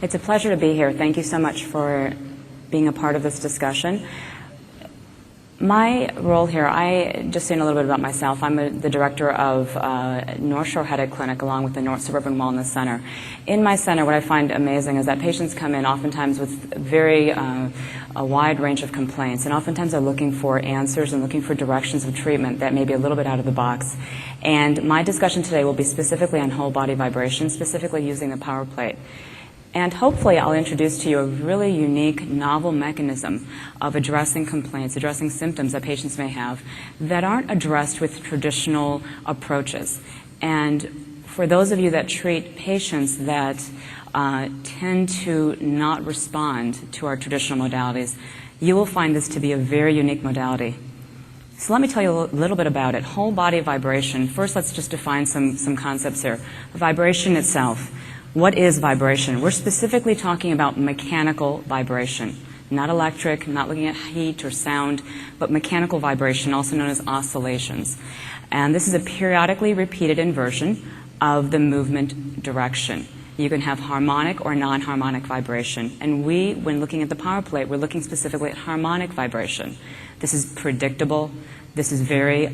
It's a pleasure to be here. Thank you so much for being a part of this discussion. My role here, just saying a little bit about myself, I'm the director of North Shore Headache Clinic along with the North Suburban Wellness Center. In my center, what I find amazing is that patients come in oftentimes with a wide range of complaints, and oftentimes they're looking for answers and looking for directions of treatment that may be a little bit out of the box. And my discussion today will be specifically on whole body vibration, specifically using the power plate. And hopefully I'll introduce to you a really unique, novel mechanism of addressing complaints, addressing symptoms that patients may have that aren't addressed with traditional approaches. And for those of you that treat patients that tend to not respond to our traditional modalities, you will find this to be a very unique modality. So let me tell you a little bit about it. Whole body vibration. First, let's just define some concepts here. Vibration itself. What is vibration? We're specifically talking about mechanical vibration, not electric, not looking at heat or sound, but mechanical vibration, also known as oscillations. And this is a periodically repeated inversion of the movement direction. You can have harmonic or non-harmonic vibration. And when looking at the power plate, we're looking specifically at harmonic vibration. This is predictable. This is very it's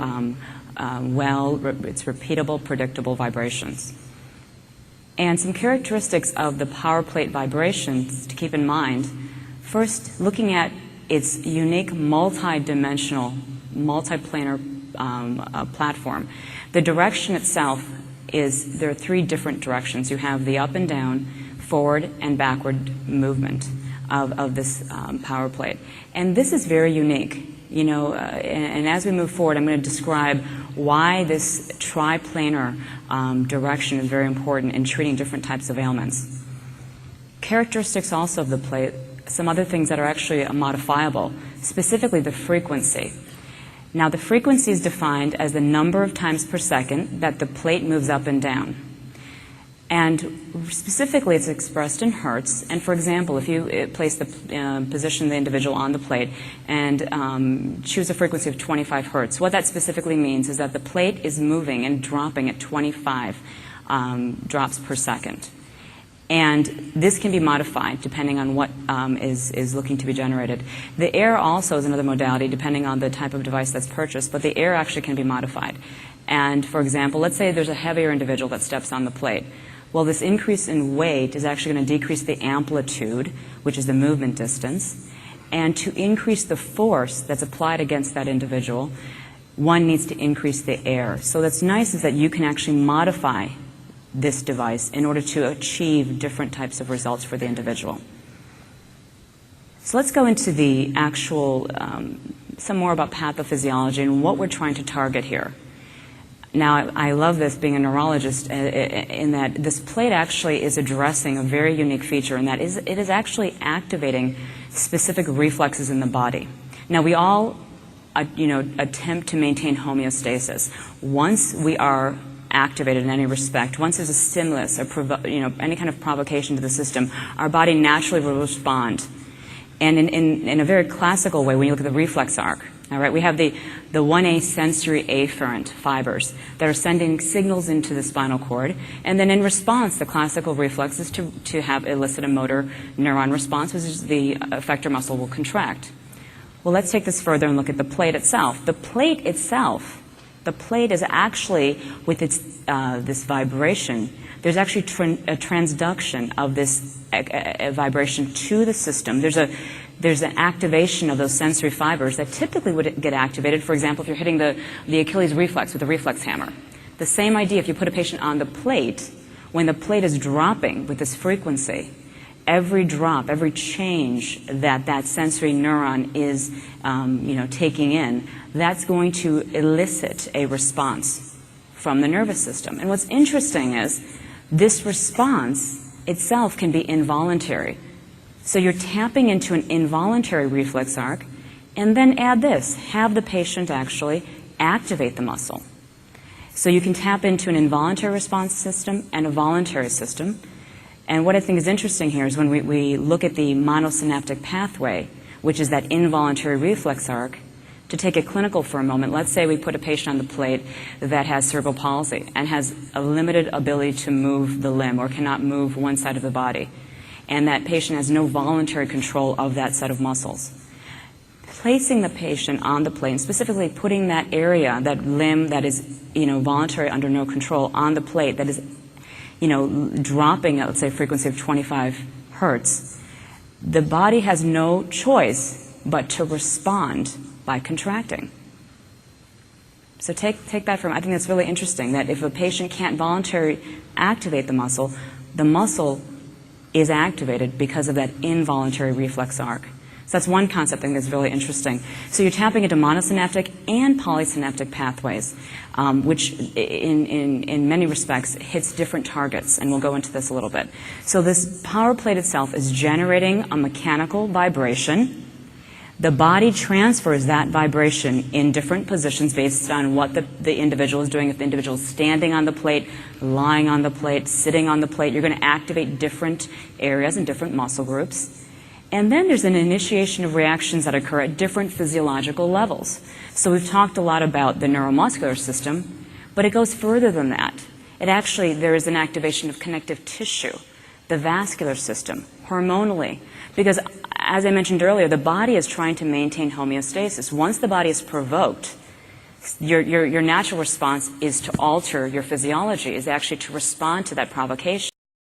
repeatable, predictable vibrations. And some characteristics of the power plate vibrations to keep in mind. First, looking at its unique multi-dimensional, multi-planar platform. The direction itself there are three different directions. You have the up and down, forward and backward movement of this power plate. And this is very unique. You know, and as we move forward, I'm going to describe why this triplanar direction is very important in treating different types of ailments. Characteristics also of the plate, some other things that are actually modifiable, specifically the frequency. Now, the frequency is defined as the number of times per second that the plate moves up and down. And specifically, it's expressed in hertz. And for example, if you position the individual on the plate and choose a frequency of 25 hertz, what that specifically means is that the plate is moving and dropping at 25 drops per second. And this can be modified depending on what is looking to be generated. The air also is another modality depending on the type of device that's purchased, but the air actually can be modified. And for example, let's say there's a heavier individual that steps on the plate. Well, this increase in weight is actually going to decrease the amplitude, which is the movement distance. And to increase the force that's applied against that individual, one needs to increase the air. So what's nice is that you can actually modify this device in order to achieve different types of results for the individual. So let's go into the actual, some more about pathophysiology and what we're trying to target here. Now, I love this being a neurologist in that this plate actually is addressing a very unique feature, and that is it is actually activating specific reflexes in the body. Now, we all attempt to maintain homeostasis. Once we are activated in any respect, once there's a stimulus or any kind of provocation to the system, our body naturally will respond. And in a very classical way, when you look at the reflex arc, all right, we have the 1A sensory afferent fibers that are sending signals into the spinal cord, and then in response, the classical reflex is to have elicit a motor neuron response, which is the effector muscle will contract. Well, let's take this further and look at the plate itself. The plate itself, the plate is actually, with its this vibration, there's actually a transduction of this vibration to the system. There's an activation of those sensory fibers that typically would get activated. For example, if you're hitting the Achilles reflex with a reflex hammer. The same idea if you put a patient on the plate, when the plate is dropping with this frequency, every drop, every change that sensory neuron is taking in, that's going to elicit a response from the nervous system. And what's interesting is this response itself can be involuntary. So you're tapping into an involuntary reflex arc, and then add this, have the patient actually activate the muscle. So you can tap into an involuntary response system and a voluntary system. And what I think is interesting here is when we look at the monosynaptic pathway, which is that involuntary reflex arc, To take it clinical for a moment, let's say we put a patient on the plate that has cerebral palsy and has a limited ability to move the limb or cannot move one side of the body, and that patient has no voluntary control of that set of muscles. Placing the patient on the plate, and specifically putting that area, that limb that is, voluntary under no control on the plate, that is, dropping at, let's say, a frequency of 25 hertz, the body has no choice but to respond by contracting. So take that from, I think that's really interesting, that if a patient can't voluntarily activate the muscle is activated because of that involuntary reflex arc. So that's one concept I think that's really interesting. So you're tapping into monosynaptic and polysynaptic pathways, which in many respects hits different targets, and we'll go into this a little bit. So this power plate itself is generating a mechanical vibration. The body transfers that vibration in different positions based on what the individual is doing. If the individual is standing on the plate, lying on the plate, sitting on the plate, you're going to activate different areas and different muscle groups. And then there's an initiation of reactions that occur at different physiological levels. So we've talked a lot about the neuromuscular system, but it goes further than that. There is an activation of connective tissue, the vascular system, hormonally. Because, as I mentioned earlier, the body is trying to maintain homeostasis. Once the body is provoked, your natural response is to alter your physiology, is actually to respond to that provocation.